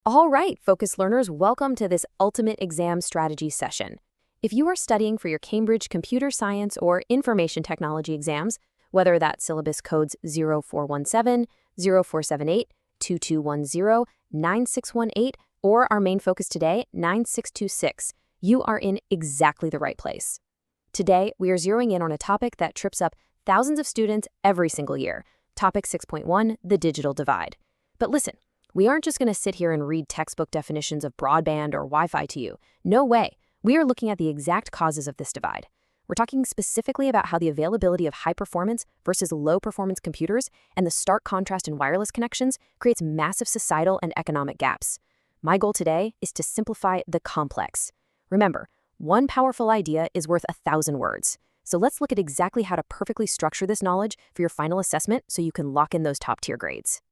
All right, focused learners, welcome to this ultimate exam strategy session. If you are studying for your Cambridge Computer Science or Information Technology exams, whether that's syllabus codes 0417, 0478, 2210, 9618, or our main focus today, 9626, you are in exactly the right place. Today, we are zeroing in on a topic that trips up thousands of students every single year, topic 6.1, the digital divide. But listen, we aren't just going to sit here and read textbook definitions of broadband or Wi-Fi to you. No way. We are looking at the exact causes of this divide. We're talking specifically about how the availability of high-performance versus low-performance computers and the stark contrast in wireless connections creates massive societal and economic gaps. My goal today is to simplify the complex. Remember, one powerful idea is worth 1,000 words. So let's look at exactly how to perfectly structure this knowledge for your final assessment so you can lock in those top-tier grades.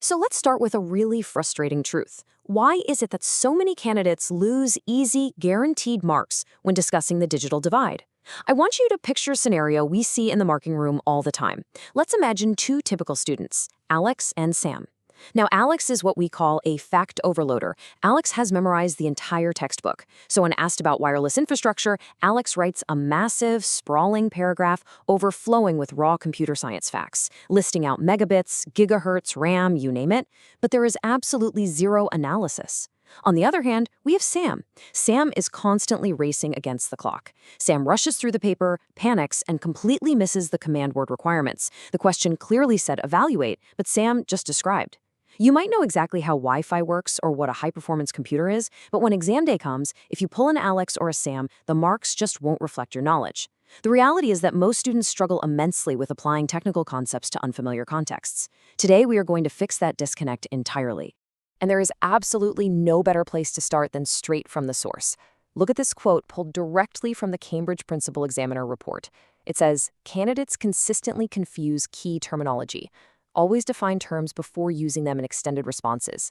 So let's start with a really frustrating truth. Why is it that so many candidates lose easy, guaranteed marks when discussing the digital divide? I want you to picture a scenario we see in the marking room all the time. Let's imagine two typical students, Alex and Sam. Now, Alex is what we call a fact overloader. Alex has memorized the entire textbook. So when asked about wireless infrastructure, Alex writes a massive, sprawling paragraph overflowing with raw computer science facts, listing out megabits, gigahertz, RAM, you name it. But there is absolutely zero analysis. On the other hand, we have Sam. Sam is constantly racing against the clock. Sam rushes through the paper, panics, and completely misses the command word requirements. The question clearly said evaluate, but Sam just described. You might know exactly how Wi-Fi works or what a high-performance computer is, but when exam day comes, if you pull an Alex or a Sam, the marks just won't reflect your knowledge. The reality is that most students struggle immensely with applying technical concepts to unfamiliar contexts. Today, we are going to fix that disconnect entirely. And there is absolutely no better place to start than straight from the source. Look at this quote pulled directly from the Cambridge Principal Examiner report. It says, "Candidates consistently confuse key terminology. Always define terms before using them in extended responses."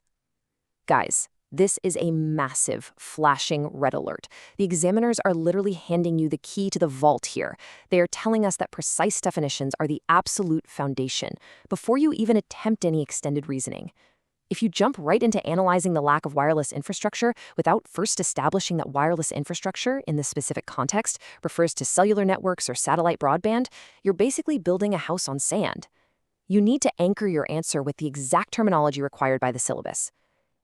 Guys, this is a massive, flashing red alert. The examiners are literally handing you the key to the vault here. They are telling us that precise definitions are the absolute foundation, before you even attempt any extended reasoning. If you jump right into analyzing the lack of wireless infrastructure without first establishing that wireless infrastructure in this specific context refers to cellular networks or satellite broadband, you're basically building a house on sand. You need to anchor your answer with the exact terminology required by the syllabus.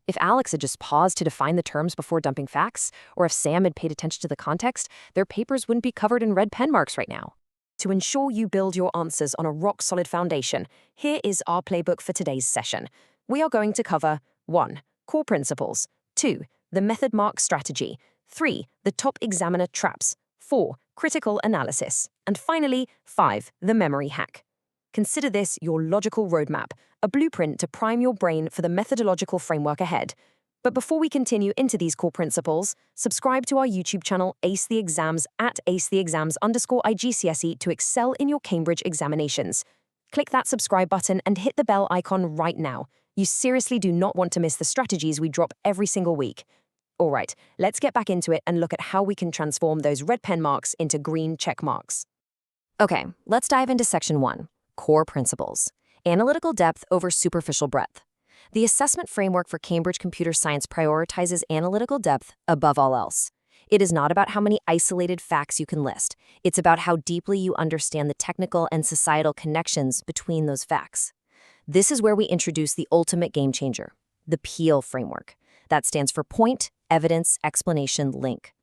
If Alex had just paused to define the terms before dumping facts, or if Sam had paid attention to the context, their papers wouldn't be covered in red pen marks right now. To ensure you build your answers on a rock-solid foundation, here is our playbook for today's session. We are going to cover 1. Core principles, 2. The method mark strategy, 3. The top examiner traps, 4. Critical analysis, and finally, 5. The memory hack. Consider this your logical roadmap, a blueprint to prime your brain for the methodological framework ahead. But before we continue into these core principles, subscribe to our YouTube channel Ace the Exams at acetheexams_IGCSE to excel in your Cambridge examinations. Click that subscribe button and hit the bell icon right now. You seriously do not want to miss the strategies we drop every single week. All right, let's get back into it and look at how we can transform those red pen marks into green check marks. Okay, let's dive into section 1. Core principles. Analytical depth over superficial breadth. The assessment framework for Cambridge Computer Science prioritizes analytical depth above all else. It is not about how many isolated facts you can list. It's about how deeply you understand the technical and societal connections between those facts. This is where we introduce the ultimate game changer, the PEAL framework. That stands for Point, Evidence, Explanation, Link.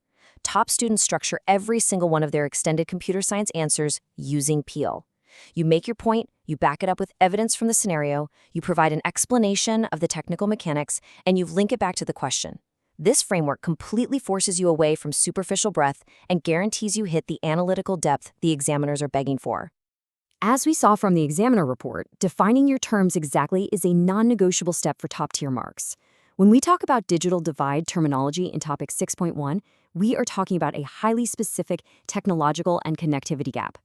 Top students structure every single one of their extended computer science answers using PEAL. You make your point, you back it up with evidence from the scenario, you provide an explanation of the technical mechanics, and you link it back to the question. This framework completely forces you away from superficial breadth and guarantees you hit the analytical depth the examiners are begging for. As we saw from the examiner report, defining your terms exactly is a non-negotiable step for top-tier marks. When we talk about digital divide terminology in topic 6.1, we are talking about a highly specific technological and connectivity gap.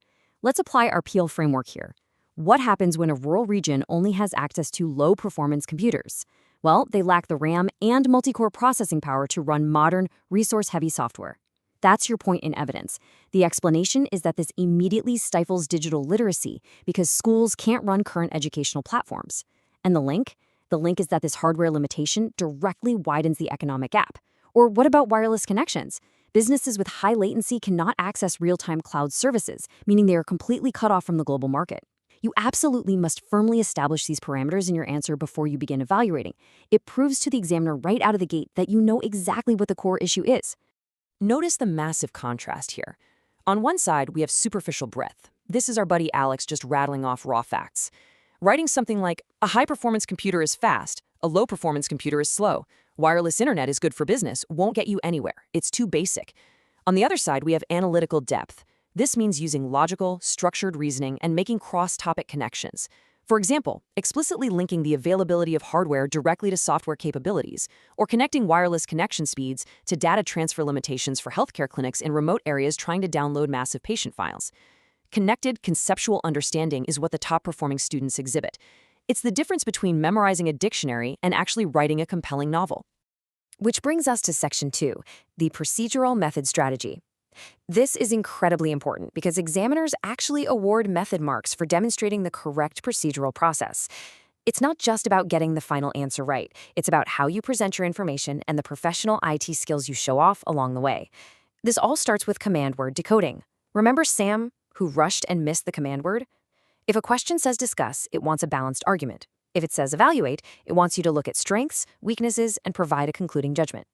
Let's apply our PEAL framework here. What happens when a rural region only has access to low-performance computers? Well, they lack the RAM and multi-core processing power to run modern, resource-heavy software. That's your point in evidence. The explanation is that this immediately stifles digital literacy because schools can't run current educational platforms. And the link? The link is that this hardware limitation directly widens the economic gap. Or what about wireless connections? Businesses with high latency cannot access real-time cloud services, meaning they are completely cut off from the global market. You absolutely must firmly establish these parameters in your answer before you begin evaluating. It proves to the examiner right out of the gate that you know exactly what the core issue is. Notice the massive contrast here. On one side, we have superficial breadth. This is our buddy Alex just rattling off raw facts. Writing something like, a high-performance computer is fast, a low-performance computer is slow, wireless internet is good for business, won't get you anywhere. It's too basic. On the other side, we have analytical depth. This means using logical, structured reasoning and making cross-topic connections. For example, explicitly linking the availability of hardware directly to software capabilities, or connecting wireless connection speeds to data transfer limitations for healthcare clinics in remote areas trying to download massive patient files. Connected conceptual understanding is what the top-performing students exhibit. It's the difference between memorizing a dictionary and actually writing a compelling novel. Which brings us to Section 2, the procedural method strategy. This is incredibly important because examiners actually award method marks for demonstrating the correct procedural process. It's not just about getting the final answer right. It's about how you present your information and the professional IT skills you show off along the way. This all starts with command word decoding. Remember Sam, who rushed and missed the command word? If a question says discuss, it wants a balanced argument. If it says evaluate, it wants you to look at strengths, weaknesses, and provide a concluding judgment.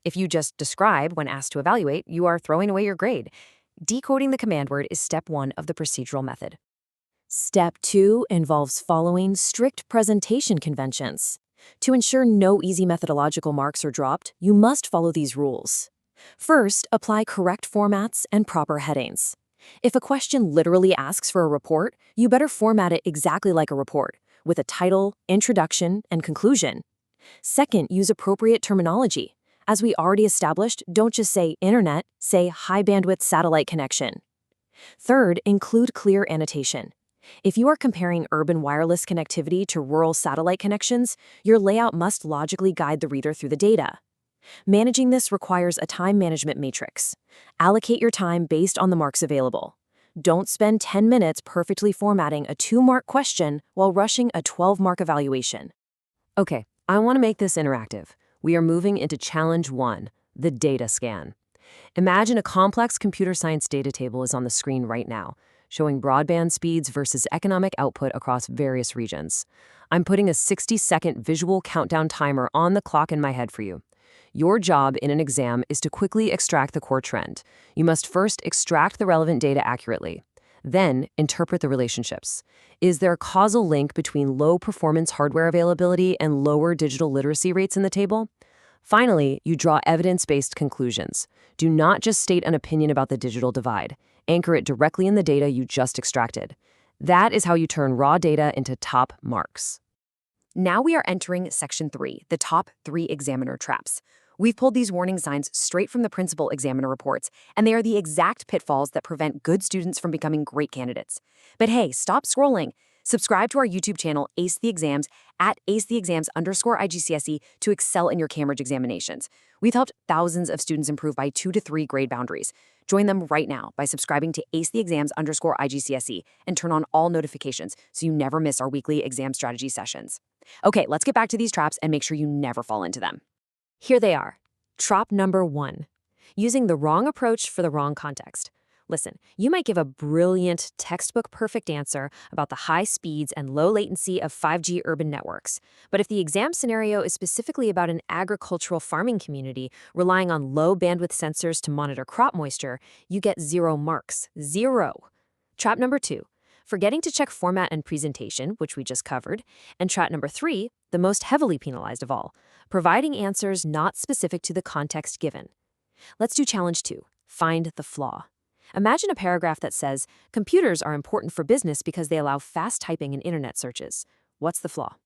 If you just describe when asked to evaluate, you are throwing away your grade. Decoding the command word is step 1 of the procedural method. Step 2 involves following strict presentation conventions. To ensure no easy methodological marks are dropped, you must follow these rules. First, apply correct formats and proper headings. If a question literally asks for a report, you better format it exactly like a report, with a title, introduction, and conclusion. Second, use appropriate terminology. As we already established, don't just say internet, say high-bandwidth satellite connection. Third, include clear annotation. If you are comparing urban wireless connectivity to rural satellite connections, your layout must logically guide the reader through the data. Managing this requires a time management matrix. Allocate your time based on the marks available. Don't spend 10 minutes perfectly formatting a 2-mark question while rushing a 12-mark evaluation. Okay, I want to make this interactive. We are moving into Challenge 1, the data scan. Imagine a complex computer science data table is on the screen right now, showing broadband speeds versus economic output across various regions. I'm putting a 60-second visual countdown timer on the clock in my head for you. Your job in an exam is to quickly extract the core trend. You must first extract the relevant data accurately. Then, interpret the relationships. Is there a causal link between low-performance hardware availability and lower digital literacy rates in the table? Finally, you draw evidence-based conclusions. Do not just state an opinion about the digital divide. Anchor it directly in the data you just extracted. That is how you turn raw data into top marks. Now we are entering Section 3, the top 3 examiner traps. We've pulled these warning signs straight from the principal examiner reports, and they are the exact pitfalls that prevent good students from becoming great candidates. But hey, stop scrolling. Subscribe to our YouTube channel, Ace the Exams, at acetheexams_IGCSE to excel in your Cambridge examinations. We've helped thousands of students improve by 2 to 3 grade boundaries. Join them right now by subscribing to acetheexams_IGCSE and turn on all notifications so you never miss our weekly exam strategy sessions. Okay, let's get back to these traps and make sure you never fall into them. Here they are. Trap number 1. Using the wrong approach for the wrong context. Listen, you might give a brilliant, textbook-perfect answer about the high speeds and low latency of 5G urban networks. But if the exam scenario is specifically about an agricultural farming community relying on low-bandwidth sensors to monitor crop moisture, you get 0 marks. 0. Trap number 2. Forgetting to check format and presentation, which we just covered. And trap number 3, the most heavily penalized of all, providing answers not specific to the context given. Let's do Challenge 2. Find the flaw. Imagine a paragraph that says, computers are important for business because they allow fast typing and internet searches. What's the flaw?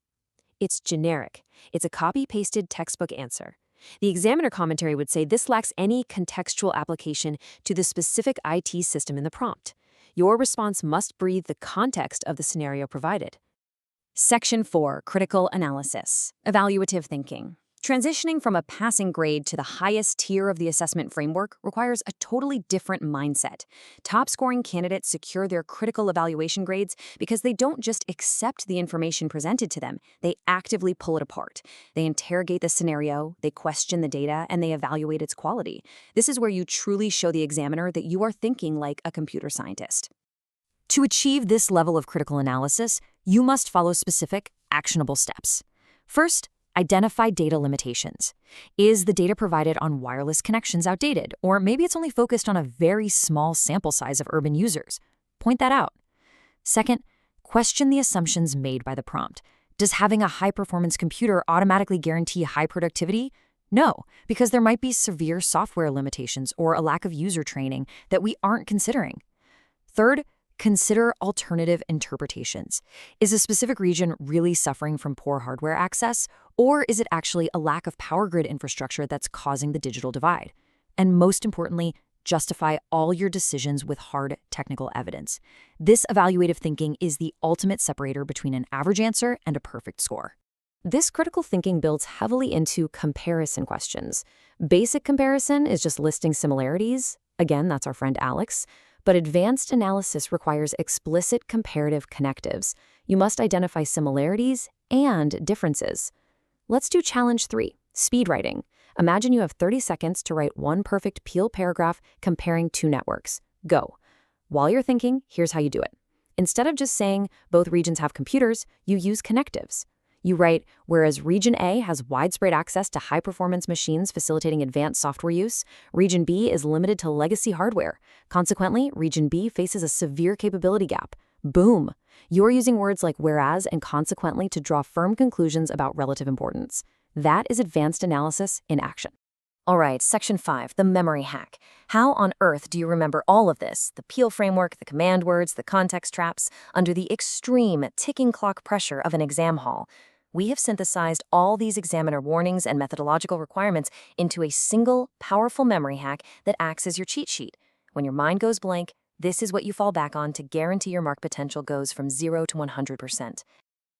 It's generic. It's a copy-pasted textbook answer. The examiner commentary would say this lacks any contextual application to the specific IT system in the prompt. Your response must breathe the context of the scenario provided. Section 4, Critical Analysis, Evaluative Thinking. Transitioning from a passing grade to the highest tier of the assessment framework requires a totally different mindset. Top-scoring candidates secure their critical evaluation grades because they don't just accept the information presented to them, they actively pull it apart. They interrogate the scenario, they question the data, and they evaluate its quality. This is where you truly show the examiner that you are thinking like a computer scientist. To achieve this level of critical analysis, you must follow specific, actionable steps. First, identify data limitations. Is the data provided on wireless connections outdated? Or maybe it's only focused on a very small sample size of urban users. Point that out. Second, question the assumptions made by the prompt. Does having a high-performance computer automatically guarantee high productivity? No, because there might be severe software limitations or a lack of user training that we aren't considering. Third, consider alternative interpretations. Is a specific region really suffering from poor hardware access, or is it actually a lack of power grid infrastructure that's causing the digital divide? And most importantly, justify all your decisions with hard technical evidence. This evaluative thinking is the ultimate separator between an average answer and a perfect score. This critical thinking builds heavily into comparison questions. Basic comparison is just listing similarities. Again, that's our friend Alex. But advanced analysis requires explicit comparative connectives. You must identify similarities and differences. Let's do challenge 3, speed writing. Imagine you have 30 seconds to write one perfect Peel paragraph comparing two networks. Go. While you're thinking, here's how you do it. Instead of just saying both regions have computers, you use connectives. You write, whereas Region A has widespread access to high-performance machines facilitating advanced software use, Region B is limited to legacy hardware. Consequently, Region B faces a severe capability gap. Boom! You're using words like whereas and consequently to draw firm conclusions about relative importance. That is advanced analysis in action. All right, Section 5, the memory hack. How on earth do you remember all of this, the Peel framework, the command words, the context traps, under the extreme ticking clock pressure of an exam hall? We have synthesized all these examiner warnings and methodological requirements into a single, powerful memory hack that acts as your cheat sheet. When your mind goes blank, this is what you fall back on to guarantee your mark potential goes from 0 to 100%.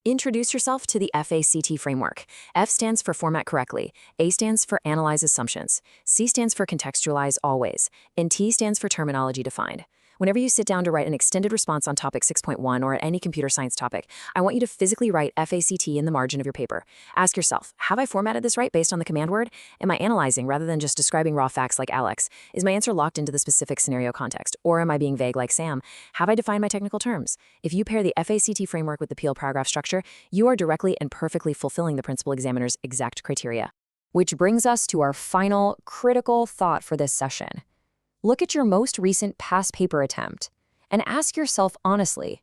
Introduce yourself to the FACT framework. F stands for format correctly, A stands for analyze assumptions, C stands for contextualize always, and T stands for terminology defined. Whenever you sit down to write an extended response on topic 6.1 or at any computer science topic, I want you to physically write FACT in the margin of your paper. Ask yourself, have I formatted this right based on the command word? Am I analyzing rather than just describing raw facts like Alex? Is my answer locked into the specific scenario context? Or am I being vague like Sam? Have I defined my technical terms? If you pair the FACT framework with the Peel paragraph structure, you are directly and perfectly fulfilling the principal examiner's exact criteria. Which brings us to our final critical thought for this session. Look at your most recent past paper attempt and ask yourself honestly,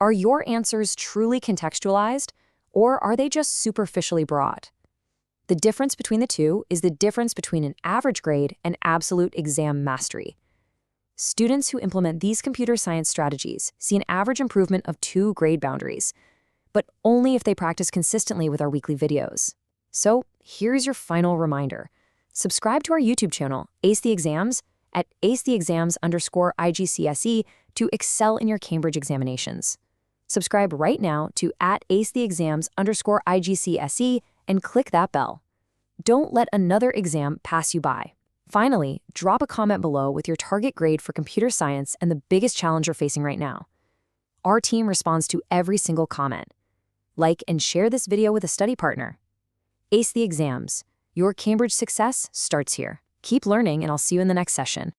are your answers truly contextualized or are they just superficially broad? The difference between the two is the difference between an average grade and absolute exam mastery. Students who implement these computer science strategies see an average improvement of 2 grade boundaries, but only if they practice consistently with our weekly videos. So here's your final reminder. Subscribe to our YouTube channel, Ace the Exams, at acetheexams_IGCSE to excel in your Cambridge examinations. Subscribe right now to @acetheexams_IGCSE and click that bell. Don't let another exam pass you by. Finally, drop a comment below with your target grade for computer science and the biggest challenge you're facing right now. Our team responds to every single comment. Like and share this video with a study partner. Ace the Exams. Your Cambridge success starts here. Keep learning, and I'll see you in the next session.